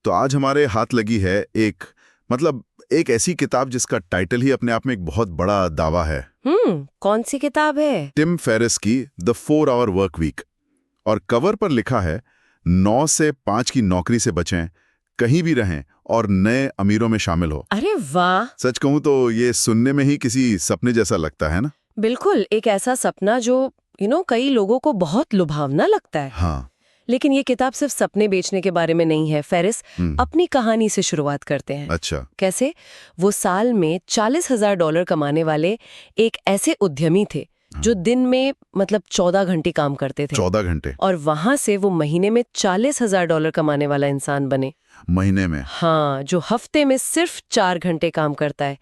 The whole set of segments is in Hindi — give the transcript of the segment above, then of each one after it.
तो आज हमारे हाथ लगी है एक ऐसी किताब जिसका टाइटल ही अपने आप में एक बहुत बड़ा दावा है। कौन सी किताब है? टिम फेरिस की द 4 आवर वर्क वीक। और कवर पर लिखा है 9 से 5 की नौकरी से बचें, कहीं भी रहें और नए अमीरों में शामिल हो। अरे वाह! सच कहूं तो ये सुनने में ही किसी सपने जैसा लगता है ना। बिल्कुल, एक ऐसा सपना जो कई लोगों को बहुत लुभावना लगता है। हाँ। लेकिन ये किताब सिर्फ सपने बेचने के बारे में नहीं है। फेरिस अपनी कहानी से शुरुआत करते हैं। अच्छा। कैसे? वो साल में $40,000 कमाने वाले एक ऐसे उद्यमी थे जो दिन में 14 घंटे काम करते थे। 14 घंटे। और वहां से वो महीने में $40,000 कमाने वाला इंसान बने। महीने में? हाँ, जो हफ्ते में सिर्फ 4 घंटे काम करता है।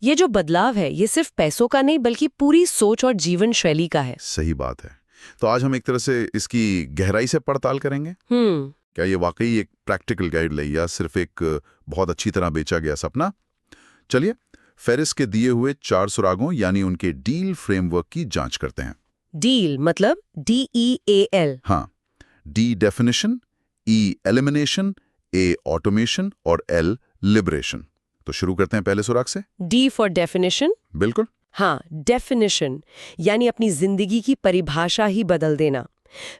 ये जो बदलाव है, ये सिर्फ पैसों का नहीं बल्कि पूरी सोच और जीवन शैली का है। सही बात है। तो आज हम एक तरह से इसकी गहराई से पड़ताल करेंगे। क्या ये वाकई एक प्रैक्टिकल गाइड लाई या सिर्फ एक बहुत अच्छी तरह बेचा गया सपना? चलिए फेरिस के दिए हुए 4 सुरागों यानी उनके डील फ्रेमवर्क की जांच करते हैं। डील मतलब DEAL। हाँ, डी डेफिनेशन, ई एलिमिनेशन, ए ऑटोमेशन और एल लिबरेशन। तो शुरू करते हैं पहले सुराग से। D for definition. बिल्कुल। हाँ, डेफिनेशन यानी अपनी जिंदगी की परिभाषा ही बदल देना।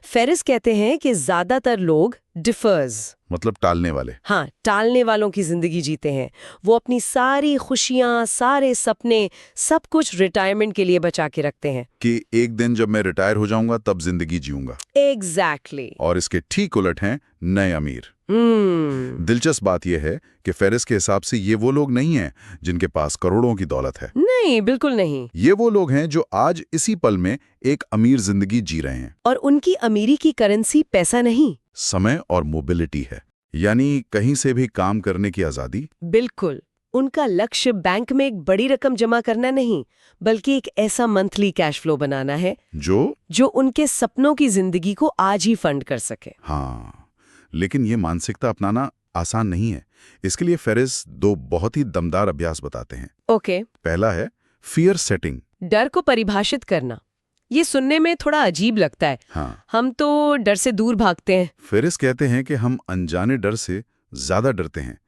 फेरिस कहते हैं कि ज्यादातर लोग डिफर्स मतलब टालने वाले। हाँ, टालने वालों की जिंदगी जीते हैं। वो अपनी सारी खुशियां, सारे सपने, सब कुछ रिटायरमेंट के लिए बचा के रखते हैं कि एक दिन जब मैं रिटायर हो जाऊंगा तब जिंदगी जीऊंगा। एग्जैक्टली। और इसके ठीक उलट हैं नए अमीर। दिलचस्प बात यह है कि फेरिस के हिसाब से ये वो लोग नहीं हैं जिनके पास करोड़ों की दौलत है। नहीं, बिल्कुल नहीं। ये वो लोग हैं जो आज इसी पल में एक अमीर जिंदगी जी रहे हैं। और उनकी अमीरी की करेंसी पैसा नहीं, समय और मोबिलिटी है, यानी कहीं से भी काम करने की आजादी। बिल्कुल। उनका लक्ष्य बैंक में एक बड़ी रकम जमा करना नहीं, बल्कि एक ऐसा मंथली कैश फ्लो बनाना है जो उनके सपनों की जिंदगी को आज ही फंड कर सके। हाँ, लेकिन ये मानसिकता अपनाना आसान नहीं है। इसके लिए फेरिस 2 बहुत ही दमदार अभ्यास बताते हैं। ओके। पहला है फियर सेटिंग, डर को परिभाषित करना। ये सुनने में थोड़ा अजीब लगता है। हाँ। हम तो डर से दूर भागते हैं। फेरिस कहते हैं कि हम अनजाने डर से ज्यादा डरते हैं।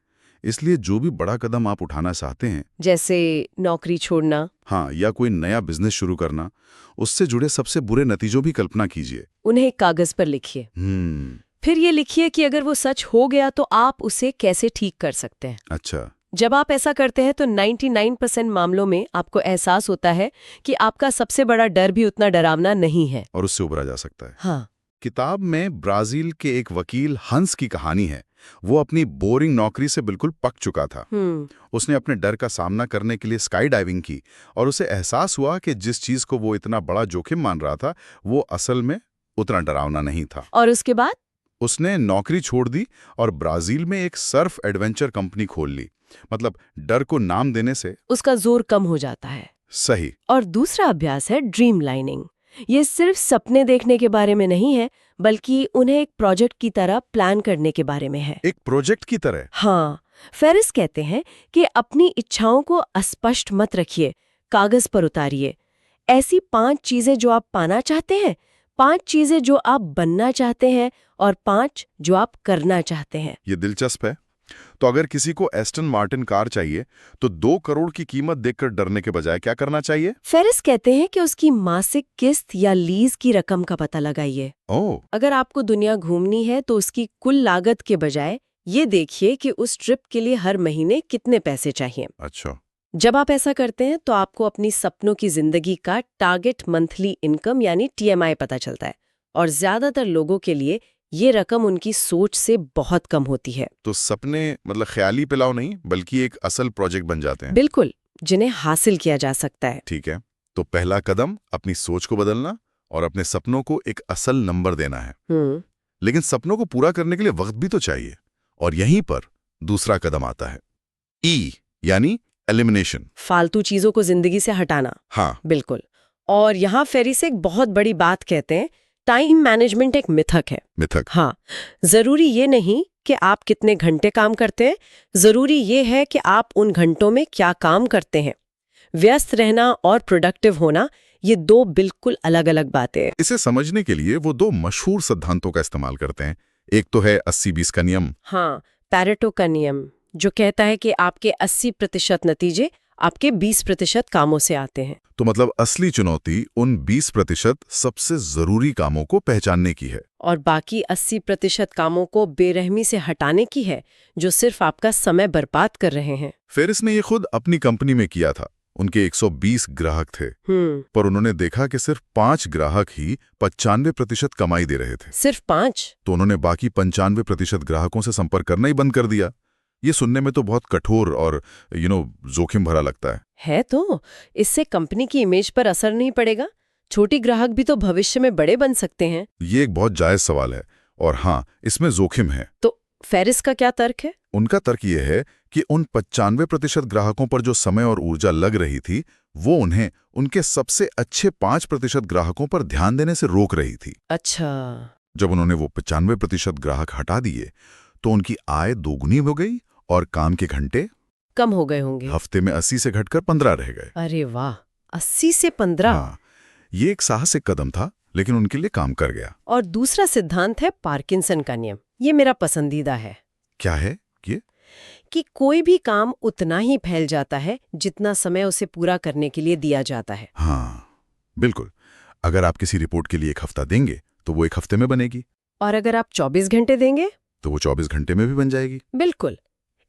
इसलिए जो भी बड़ा कदम आप उठाना चाहते हैं, जैसे नौकरी छोड़ना, हाँ, या कोई नया बिजनेस शुरू करना, उससे जुड़े सबसे बुरे नतीजों की कल्पना कीजिए। उन्हें कागज पर लिखिए। फिर ये लिखिए कि अगर वो सच हो गया तो आप उसे कैसे ठीक कर सकते हैं। अच्छा। जब आप ऐसा करते हैं तो 99% मामलों में आपको एहसास होता है कि आपका सबसे बड़ा डर भी उतना डरावना नहीं है और उससे उबरा जा सकता है। हाँ। किताब में ब्राजील के एक वकील हंस की कहानी है। वो अपनी बोरिंग नौकरी से बिल्कुल पक चुका था। उसने अपने डर का सामना करने के लिए स्काई डाइविंग की और उसे एहसास हुआ कि जिस चीज को वो इतना बड़ा जोखिम मान रहा था वो असल में उतना डरावना नहीं था। और उसके बाद उसने नौकरी छोड़ दी और ब्राजील में एक सर्फ एडवेंचर कंपनी खोल ली। मतलब डर को नाम देने से उसका जोर कम हो जाता है। सही। और दूसरा अभ्यास है ड्रीम लाइनिंग। ये सिर्फ सपने देखने के बारे में नहीं है, बल्कि उन्हें एक प्रोजेक्ट की तरह प्लान करने के बारे में है। एक प्रोजेक्ट की तरह? हाँ। फेरिस कहते हैं कि अपनी इच्छाओं को अस्पष्ट मत रखिए, कागज पर उतारिए। ऐसी 5 चीजें जो आप पाना चाहते हैं, 5 चीजें जो आप बनना चाहते हैं और 5 जो आप करना चाहते हैं। ये दिलचस्प है। तो अगर किसी को एस्टन मार्टिन कार चाहिए तो 2 करोड़ की कीमत देखकर डरने के बजाय क्या करना चाहिए? फेरिस कहते हैं कि उसकी मासिक किस्त या लीज की रकम का पता लगाइए। ओह। अगर आपको दुनिया घूमनी है तो उसकी कुल लागत के बजाय ये देखिए कि उस ट्रिप के लिए हर महीने कितने पैसे चाहिए। अच्छा। जब आप ऐसा करते हैं तो आपको अपनी सपनों की जिंदगी का टारगेट मंथली इनकम यानी TMI पता चलता है। और ज्यादातर लोगों के लिए ये रकम उनकी सोच से बहुत कम होती है। तो सपने मतलब ख्याली पिलाओ नहीं बल्कि एक असल प्रोजेक्ट बन जाते हैं। बिल्कुल, जिन्हें हासिल किया जा सकता है। ठीक है, तो पहला कदम अपनी सोच को बदलना और अपने सपनों को एक असल नंबर देना है। लेकिन सपनों को पूरा करने के लिए वक्त भी तो चाहिए और यहीं पर दूसरा कदम आता है, ई यानी एलिमिनेशन। फालतू चीजों को जिंदगी से हटाना। हाँ, बिल्कुल। और यहाँ फेरिस एक बहुत बड़ी बात कहते हैं, टाइम मैनेजमेंट एक मिथक है। मिथक? हाँ। जरूरी ये नहीं कि आप कितने घंटे काम करते हैं, जरूरी ये है कि आप उन घंटों में क्या काम करते हैं। व्यस्त रहना और प्रोडक्टिव होना, ये 2 बिल्कुल अलग अलग बातें हैं। इसे समझने के लिए वो 2 मशहूर सिद्धांतों का इस्तेमाल करते हैं। एक तो है 80-20 का नियम। हाँ, पैरेटो का नियम, जो कहता है कि आपके 80% नतीजे आपके 20% कामों से आते हैं। तो मतलब असली चुनौती उन 20% सबसे जरूरी कामों को पहचानने की है और बाकी 80% कामों को बेरहमी से हटाने की है, जो सिर्फ आपका समय बर्बाद कर रहे हैं। फेरिस ने ये खुद अपनी कंपनी में किया था। उनके 120 ग्राहक थे, पर उन्होंने देखा कि सिर्फ 5 ग्राहक ही 95% कमाई दे रहे थे। सिर्फ 5? तो उन्होंने बाकी 95% ग्राहकों से संपर्क करना ही बंद कर दिया। ये सुनने में तो बहुत कठोर और जोखिम भरा लगता है। तो इससे कंपनी की इमेज पर असर नहीं पड़ेगा? छोटी ग्राहक भी तो भविष्य में बड़े बन सकते हैं। ये एक बहुत जायज सवाल है, और हाँ, इसमें जोखिम है। तो फेरिस का क्या तर्क है? उनका तर्क ये है कि उन 95% ग्राहकों पर जो समय और ऊर्जा लग रही थी, वो उन्हें उनके सबसे अच्छे 5% ग्राहकों पर ध्यान देने से रोक रही थी। अच्छा। जब उन्होंने वो 95% ग्राहक हटा दिए, तो उनकी आय दोगुनी हो गई और काम के घंटे कम हो गए होंगे। हफ्ते में 80 से घटकर 15 रह गए। अरे वाह, 80 से 15। हाँ, ये एक साहसिक कदम था, लेकिन उनके लिए काम कर गया। और दूसरा सिद्धांत है पार्किंसन का नियम। ये मेरा पसंदीदा है। क्या है ये? कि कोई भी काम उतना ही फैल जाता है जितना समय उसे पूरा करने के लिए दिया जाता है। हाँ, बिल्कुल। अगर आप किसी रिपोर्ट के लिए 1 हफ्ता देंगे, तो वो 1 हफ्ते में बनेगी। और अगर आप 24 घंटे देंगे, तो वो 24 घंटे में भी बन जाएगी। बिल्कुल।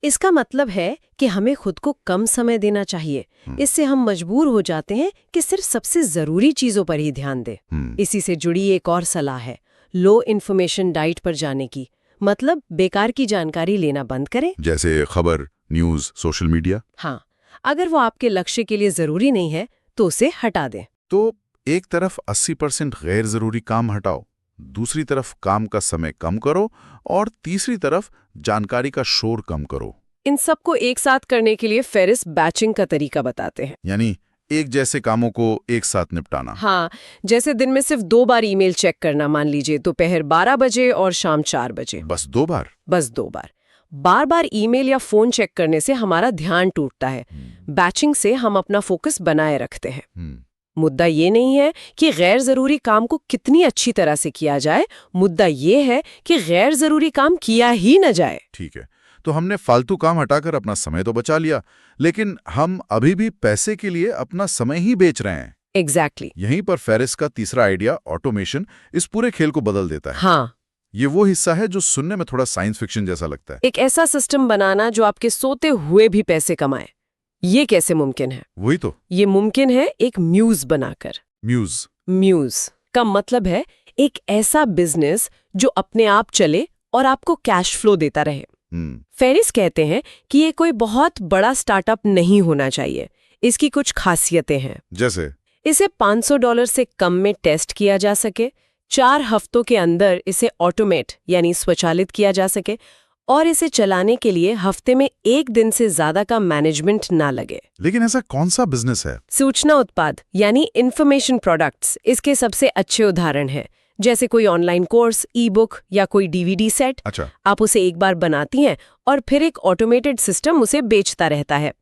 इसका मतलब है कि हमें खुद को कम समय देना चाहिए। इससे हम मजबूर हो जाते हैं कि सिर्फ सबसे जरूरी चीजों पर ही ध्यान दें। इसी से जुड़ी एक और सलाह है, लो इन्फॉर्मेशन डाइट पर जाने की। मतलब बेकार की जानकारी लेना बंद करें, जैसे खबर, न्यूज, सोशल मीडिया। हाँ, अगर वो आपके लक्ष्य के लिए जरूरी नहीं है तो उसे हटा दें। तो एक तरफ 80% गैर जरूरी काम हटाओ, दूसरी तरफ काम का समय कम करो, और तीसरी तरफ जानकारी का शोर कम करो। इन सबको एक साथ करने के लिए फेरिस बैचिंग का तरीका बताते हैं। यानी एक जैसे कामों को एक साथ निपटाना। हाँ, जैसे दिन में सिर्फ 2 बार ईमेल चेक करना, मान लीजिए दोपहर 12 बजे और शाम 4 बजे। बस 2 बार? बस 2 बार। बार-बार ईमेल या फोन चेक करने से हमारा ध्यान टूटता है। बैचिंग से हम अपना फोकस बनाए रखते हैं। मुद्दा ये नहीं है कि गैर जरूरी काम को कितनी अच्छी तरह से किया जाए, मुद्दा ये है कि गैर जरूरी काम किया ही न जाए। ठीक है, तो हमने फालतू काम हटाकर अपना समय तो बचा लिया, लेकिन हम अभी भी पैसे के लिए अपना समय ही बेच रहे हैं। एग्जैक्टली। यहीं पर फेरिस का तीसरा आइडिया, ऑटोमेशन, इस पूरे खेल को बदल देता है। हाँ, ये वो हिस्सा है जो सुनने में थोड़ा साइंस फिक्शन जैसा लगता है। एक ऐसा सिस्टम बनाना जो आपके सोते हुए भी पैसे कमाए। ये कैसे मुमकिन है? वही तो। ये मुमकिन है एक म्यूज बनाकर। म्यूज का मतलब है एक ऐसा बिजनेस जो अपने आप चले और आपको कैश फ्लो देता रहे। फेरिस कहते हैं कि ये कोई बहुत बड़ा स्टार्टअप नहीं होना चाहिए। इसकी कुछ खासियतें हैं। जैसे इसे $500 से कम में टेस्ट किया जा सके, 4 हफ्तों के अंदर इसे ऑटोमेट यानी स्वचालित किया जा सके, और इसे चलाने के लिए हफ्ते में 1 दिन से ज्यादा का मैनेजमेंट ना लगे। लेकिन ऐसा कौन सा बिजनेस है? सूचना उत्पाद यानी इंफॉर्मेशन प्रोडक्ट्स इसके सबसे अच्छे उदाहरण हैं। जैसे कोई ऑनलाइन कोर्स, ई बुक या कोई डीवीडी सेट। अच्छा। आप उसे एक बार बनाती हैं और फिर एक ऑटोमेटेड सिस्टम उसे बेचता रहता है।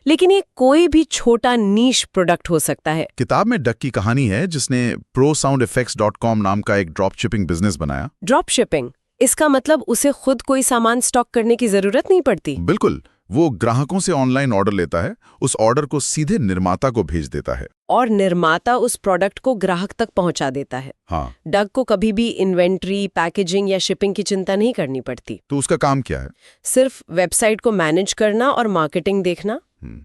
लेकिन ये कोई भी छोटा नीश प्रोडक्ट हो सकता है। किताब में डक की कहानी है जिसने prosoundeffects.com नाम का एक ड्रॉप शिपिंग बिजनेस बनाया। ड्रॉप शिपिंग, इसका मतलब उसे खुद कोई सामान स्टॉक करने की जरूरत नहीं पड़ती। बिल्कुल, वो ग्राहकों से ऑनलाइन ऑर्डर लेता है, उस ऑर्डर को सीधे निर्माता को भेज देता है, और निर्माता उस प्रोडक्ट को ग्राहक तक पहुंचा देता है। हाँ। डग को कभी भी इन्वेंट्री, पैकेजिंग या शिपिंग की चिंता नहीं करनी पड़ती। तो उसका काम क्या है? सिर्फ वेबसाइट को मैनेज करना और मार्केटिंग देखना।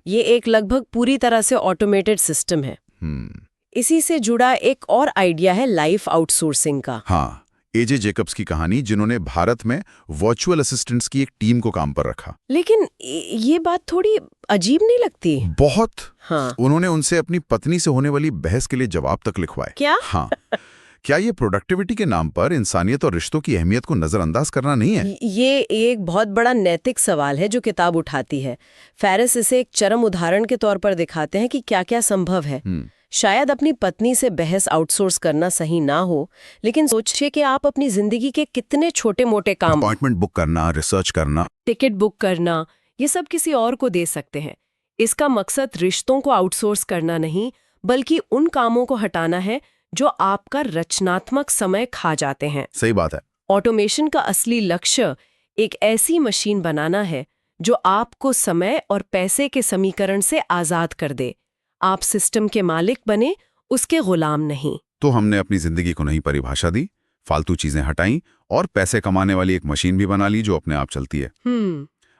ये एक लगभग पूरी तरह से ऑटोमेटेड सिस्टम है। इसी से जुड़ा एक और आइडिया है लाइफ आउटसोर्सिंग का। हाँ, एजे जेकब्स की कहानी, जिन्होंने भारत में वर्चुअल असिस्टेंट्स की एक टीम को काम पर रखा। लेकिन ये बात थोड़ी अजीब नहीं लगती? बहुत। हाँ। उन्होंने उनसे अपनी पत्नी से होने वाली बहस के लिए जवाब तक लिखवाए। क्या? हाँ। क्या ये प्रोडक्टिविटी के नाम पर इंसानियत और रिश्तों की अहमियत को नजरअंदाज करना नहीं है? ये एक बहुत बड़ा नैतिक सवाल है जो किताब उठाती है। फेरिस इसे एक चरम उदाहरण के तौर पर दिखाते हैं कि क्या-क्या संभव है। शायद अपनी पत्नी से बहस आउटसोर्स करना सही ना हो, लेकिन सोचिए कि आप अपनी जिंदगी के कितने छोटे-मोटे काम, अपॉइंटमेंट बुक करना, रिसर्च करना, टिकट बुक करना, ये सब किसी और को दे सकते हैं। इसका मकसद रिश्तों को आउटसोर्स करना नहीं, बल्कि उन कामों को हटाना है जो आपका रचनात्मक समय खा जाते हैं। सही बात है। ऑटोमेशन का असली लक्ष्य एक ऐसी मशीन बनाना है जो आपको समय और पैसे के समीकरण से आजाद कर दे। आप सिस्टम के मालिक बने, उसके गुलाम नहीं। तो हमने अपनी जिंदगी को नई परिभाषा दी, फालतू चीजें हटाई और पैसे कमाने वाली एक मशीन भी बना ली जो अपने आप चलती है।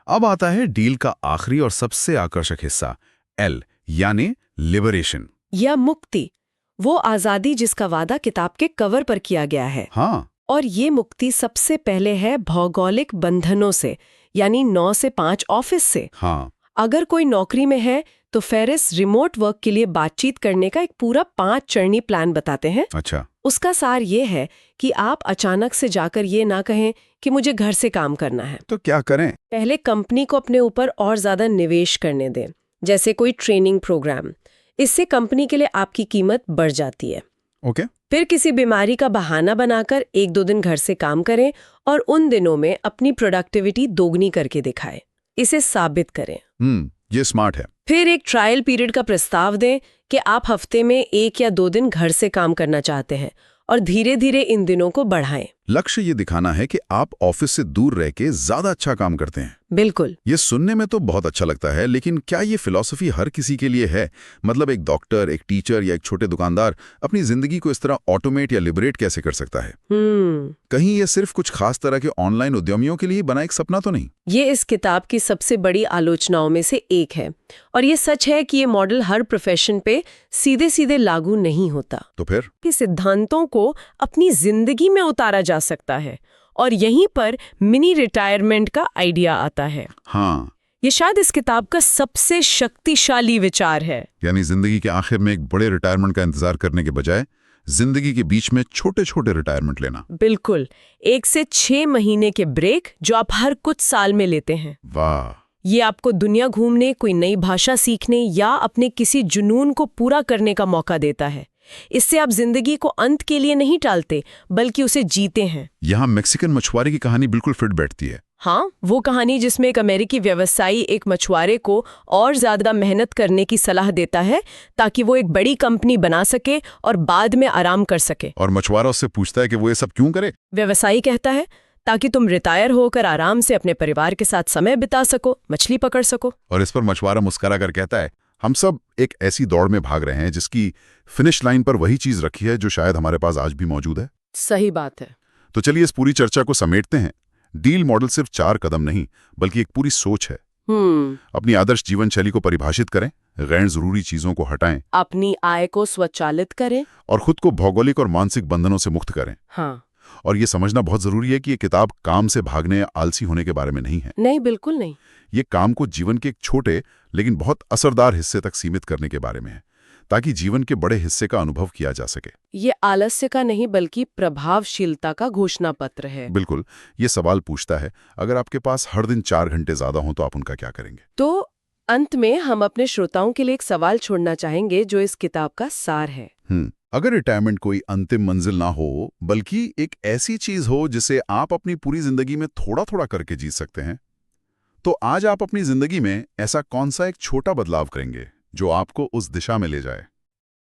अब आता है डील का आखिरी और सबसे आकर्षक हिस्सा, एल यानी लिबरेशन या मुक्ति, वो आजादी जिसका वादा किताब के कवर पर किया गया है। हाँ, और ये मुक्ति सबसे पहले है भौगोलिक बंधनों से, यानी 9 से 5 ऑफिस से। हाँ, अगर कोई नौकरी में है तो फेरिस रिमोट वर्क के लिए बातचीत करने का एक पूरा 5 चरणी प्लान बताते हैं। अच्छा, उसका सार ये है कि आप अचानक से जाकर ये ना कहें कि मुझे घर से काम करना है। तो क्या करें? पहले कंपनी को अपने ऊपर और ज्यादा निवेश करने दें, जैसे कोई ट्रेनिंग प्रोग्राम। इससे कंपनी के लिए आपकी कीमत बढ़ जाती है। ओके। फिर किसी बीमारी का बहाना बनाकर 1-2 दिन घर से काम करें और उन दिनों में अपनी प्रोडक्टिविटी दोगुनी करके दिखाएं। इसे साबित करें। ये स्मार्ट है। फिर एक ट्रायल पीरियड का प्रस्ताव दें कि आप हफ्ते में 1 या 2 दिन घर से काम करना चाहते हैं और धीरे धीरे इन दिनों को बढ़ाएं। लक्ष्य ये दिखाना है कि आप ऑफिस से दूर रह के ज्यादा अच्छा काम करते हैं। बिल्कुल। ये सुनने में तो बहुत अच्छा लगता है, लेकिन क्या ये फिलॉसफी हर किसी के लिए है? मतलब एक डॉक्टर, एक टीचर या एक छोटे दुकानदार अपनी जिंदगी को इस तरह ऑटोमेट या लिबरेट कैसे कर सकता है? कहीं ये सिर्फ कुछ खास तरह के ऑनलाइन उद्यमियों के लिए बना एक सपना तो नहीं? ये इस किताब की सबसे बड़ी आलोचनाओं में से एक है, और ये सच है कि ये मॉडल हर प्रोफेशन पे सीधे सीधे लागू नहीं होता। तो फिर कि सिद्धांतों को अपनी जिंदगी में उतारा जा सकता है, और यहीं पर मिनी रिटायरमेंट का आइडिया आता है। हाँ, ये शायद इस किताब का सबसे शक्तिशाली विचार है। यानी जिंदगी के आखिर में एक बड़े रिटायरमेंट का इंतजार करने के बजाय जिंदगी के बीच में छोटे छोटे रिटायरमेंट लेना। बिल्कुल, 1 से 6 महीने के ब्रेक जो आप हर कुछ साल में लेते हैं। वाह, ये आपको दुनिया घूमने, कोई नई भाषा सीखने या अपने किसी जुनून को पूरा करने का मौका देता है। इससे आप जिंदगी को अंत के लिए नहीं टालते, बल्कि उसे जीते हैं। यहाँ मैक्सिकन मछुआरे की कहानी बिल्कुल फिट बैठती है। हाँ, वो कहानी जिसमें एक अमेरिकी व्यवसायी एक मछुआरे को और ज्यादा मेहनत करने की सलाह देता है ताकि वो एक बड़ी कंपनी बना सके और बाद में आराम कर सके। और मछुआरा उससे पूछता है कि वो ये सब क्यों करे? व्यवसायी कहता है, ताकि तुम रिटायर होकर आराम से अपने परिवार के साथ समय बिता सको, मछली पकड़ सको। और इस पर मछुआरा मुस्कुरा कर कहता है, हम सब एक ऐसी दौड़ में भाग रहे हैं जिसकी फिनिश लाइन पर वही चीज रखी है जो शायद हमारे पास आज भी मौजूद है। सही बात है। तो चलिए इस पूरी चर्चा को समेटते हैं। डील मॉडल सिर्फ 4 कदम नहीं, बल्कि एक पूरी सोच है। अपनी आदर्श जीवन शैली को परिभाषित करें, गैर जरूरी चीजों को हटाएं, अपनी आय को स्वचालित करें और खुद को भौगोलिक और मानसिक बंधनों से मुक्त करें। हाँ। और ये समझना बहुत जरूरी है कि ये किताब काम से भागने या आलसी होने के बारे में नहीं है। नहीं, बिल्कुल नहीं। ये काम को जीवन के एक छोटे लेकिन बहुत असरदार हिस्से तक सीमित करने के बारे में है, ताकि जीवन के बड़े हिस्से का अनुभव किया जा सके। ये आलस्य का नहीं, बल्कि प्रभावशीलता का घोषणा पत्र है। बिल्कुल। ये सवाल पूछता है, अगर आपके पास हर दिन 4 घंटे ज्यादा हों तो आप उनका क्या करेंगे? तो अंत में हम अपने श्रोताओं के लिए एक सवाल छोड़ना चाहेंगे जो इस किताब का सार है। अगर रिटायरमेंट कोई अंतिम मंजिल ना हो, बल्कि एक ऐसी चीज हो जिसे आप अपनी पूरी जिंदगी में थोड़ा थोड़ा करके जी सकते हैं, तो आज आप अपनी जिंदगी में ऐसा कौन सा एक छोटा बदलाव करेंगे जो आपको उस दिशा में ले जाए?